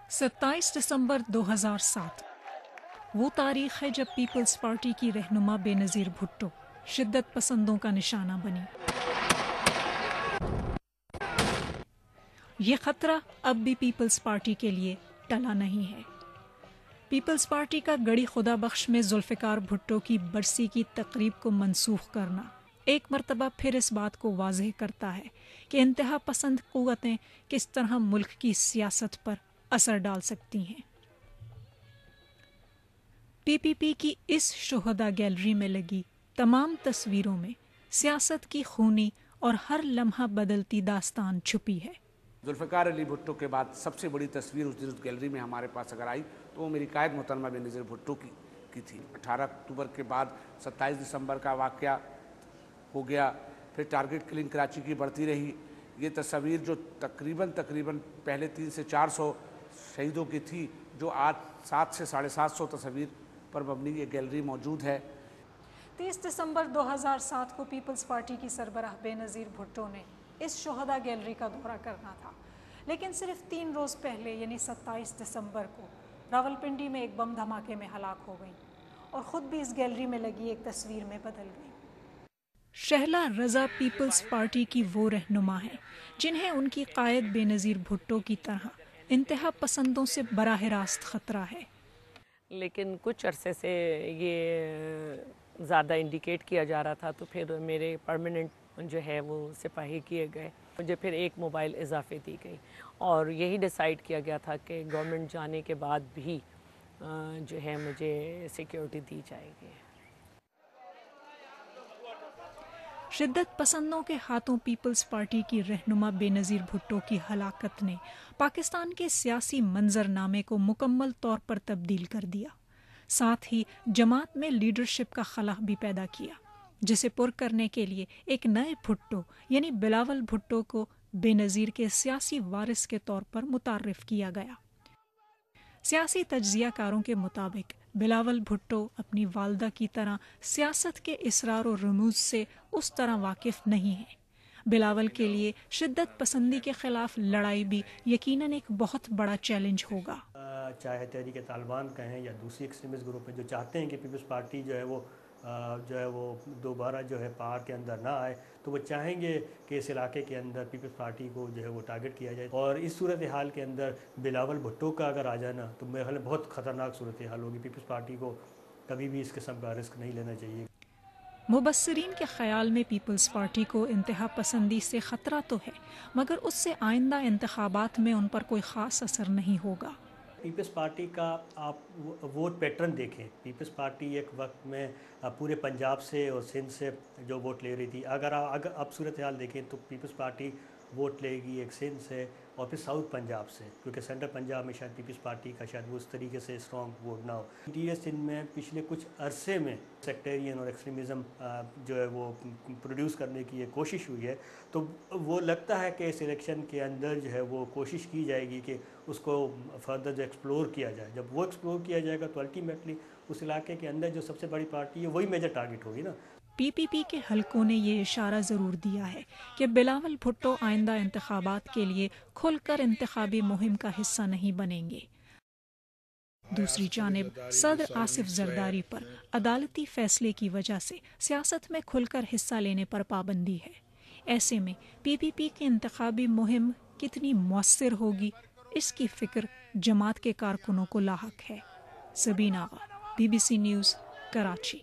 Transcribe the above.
27 دسمبر 2007 وہ تاریخ ہے جب پیپلز پارٹی کی رہنما بینظیر بھٹو شدت پسندوں کا نشانہ بنی۔ یہ خطرہ اب بھی پیپلز پارٹی کے لیے ٹلا نہیں ہے۔ پیپلز پارٹی کا گڑی خدا بخش میں ذوالفقار بھٹو کی برسی کی تقریب کو منسوخ کرنا ایک مرتبہ پھر اس بات کو واضح کرتا ہے کہ انتہا پسند قوتیں کس طرح ملک کی سیاست پر اثر ڈال سکتی ہیں۔ پی پی پی کی اس شہدا گیلری میں لگی تمام تصویروں میں سیاست کی خونی اور ہر لمحہ بدلتی داستان چھپی ہے۔ ذوالفقار علی بھٹو کے بعد سب سے بڑی تصویر اس گیلری میں ہمارے پاس اگر آئی تو وہ میری قائد محترمہ بینظیر بھٹو کی تھی۔ 18 اکتوبر کے بعد 27 دسمبر کا واقعہ ہو گیا، پھر ٹارگٹ کلنگ کراچی کی بڑھتی رہی۔ یہ تصویر جو تقریباً پہلے 300 سے 400 شہیدوں کی تھی، جو آج 700 سے 750 تصویر پر مبنی یہ گیلری موجود ہے۔ 30 دسمبر 2007 کو پیپلز پارٹی کی سربراہ بینظیر بھٹو نے اس شہدا گیلری کا دورہ کرنا تھا، لیکن صرف 3 روز پہلے یعنی 27 دسمبر کو راولپنڈی میں ایک بم دھماکے میں ہلاک ہو گئیں اور خود بھی اس گیلری میں لگی ایک تصویر میں بدل گئیں۔ شہلا رضا پیپلز پارٹی کی وہ رہنما ہیں جنہیں ان کی قائد بینظیر بھٹو کی طرح انتہا پسندوں سے براہ راست خطرہ ہے، لیکن کچھ عرصے سے یہ زیادہ انڈیکیٹ کیا جا رہا تھا، تو پھر میرے پرماننٹ جو ہے وہ سپاہی کیے گئے، مجھے پھر ایک موبائل اضافے دی گئی اور یہی ڈیسائیڈ کیا گیا تھا کہ گورنمنٹ جانے کے بعد بھی جو ہے مجھے سیکیورٹی دی جائے گی۔ شدت پسندوں کے ہاتھوں پیپلز پارٹی کی رہنما بینظیر بھٹو کی ہلاکت نے پاکستان کے سیاسی منظر نامے کو مکمل طور پر تبدیل کر دیا، ساتھ ہی جماعت میں لیڈرشپ کا خلا بھی پیدا کیا، جسے پر کرنے کے لیے ایک نئے بھٹو یعنی بلاول بھٹو کو بینظیر کے سیاسی وارث کے طور پر متعارف کیا گیا۔ سیاسی تجزیہ کاروں کے مطابق بلاول بھٹو اپنی والدہ کی طرح سیاست کے اسرار و رموز سے اس طرح واقف نہیں ہے۔ بلاول کے لیے شدت پسندی کے خلاف لڑائی بھی یقیناً ایک بہت بڑا چیلنج ہوگا۔ چاہے تحریک طالبان کہیں یا دوسری ایکسٹریمسٹ گروپ ہیں جو چاہتے ہیں کہ پیپلز پارٹی جو ہے وہ دوبارہ جو ہے پہاڑ کے اندر نہ آئے، تو وہ چاہیں گے کہ اس علاقے کے اندر پیپلز پارٹی کو جو ہے وہ ٹارگٹ کیا جائے، اور اس صورتحال کے اندر بلاول بھٹو کا اگر آ جانا تو میرے خیال میں بہت خطرناک صورتحال ہوگی۔ پیپلز پارٹی کو کبھی بھی اس قسم کا رسک نہیں لینا چاہیے۔ مبصرین کے خیال میں پیپلز پارٹی کو انتہا پسندی سے خطرہ تو ہے، مگر اس سے آئندہ انتخابات میں ان پر کوئی خاص اثر نہیں ہوگا۔ پیپلز پارٹی کا آپ ووٹ پیٹرن دیکھیں، پیپلز پارٹی ایک وقت میں پورے پنجاب سے اور سندھ سے جو ووٹ لے رہی تھی، اگر اب صورتحال دیکھیں تو پیپلز پارٹی ووٹ لے گی ایک سندھ سے اور پھر ساؤتھ پنجاب سے، کیونکہ سینٹرل پنجاب میں شاید پیپلز پارٹی کا شاید وہ اس طریقے سے اسٹرانگ ووٹ نہ ہو۔ انٹیریئر سندھ میں پچھلے کچھ عرصے میں سیکٹیرین اور ایکسٹریمزم جو ہے وہ پروڈیوس کرنے کی ایک کوشش ہوئی ہے، تو وہ لگتا ہے کہ اس الیکشن کے اندر جو ہے وہ کوشش کی جائے گی کہ اس کو فردر جو ایکسپلور کیا جائے۔ جب وہ ایکسپلور کیا جائے گا تو الٹیمیٹلی اس علاقے کے اندر جو سب سے بڑی پارٹی ہے وہی میجر ٹارگٹ ہوگی نا۔ پی پی پی کے حلقوں نے یہ اشارہ ضرور دیا ہے کہ بلاول بھٹو آئندہ انتخابات کے لیے کھل کر انتخابی مہم کا حصہ نہیں بنیں گے۔ دوسری جانب صدر آصف زرداری پر عدالتی فیصلے کی وجہ سے سیاست میں کھل کر حصہ لینے پر پابندی ہے۔ ایسے میں پی پی پی کی انتخابی مہم کتنی مؤثر ہوگی، اس کی فکر جماعت کے کارکنوں کو لاحق ہے۔ سبین آغا، BBC نیوز، کراچی۔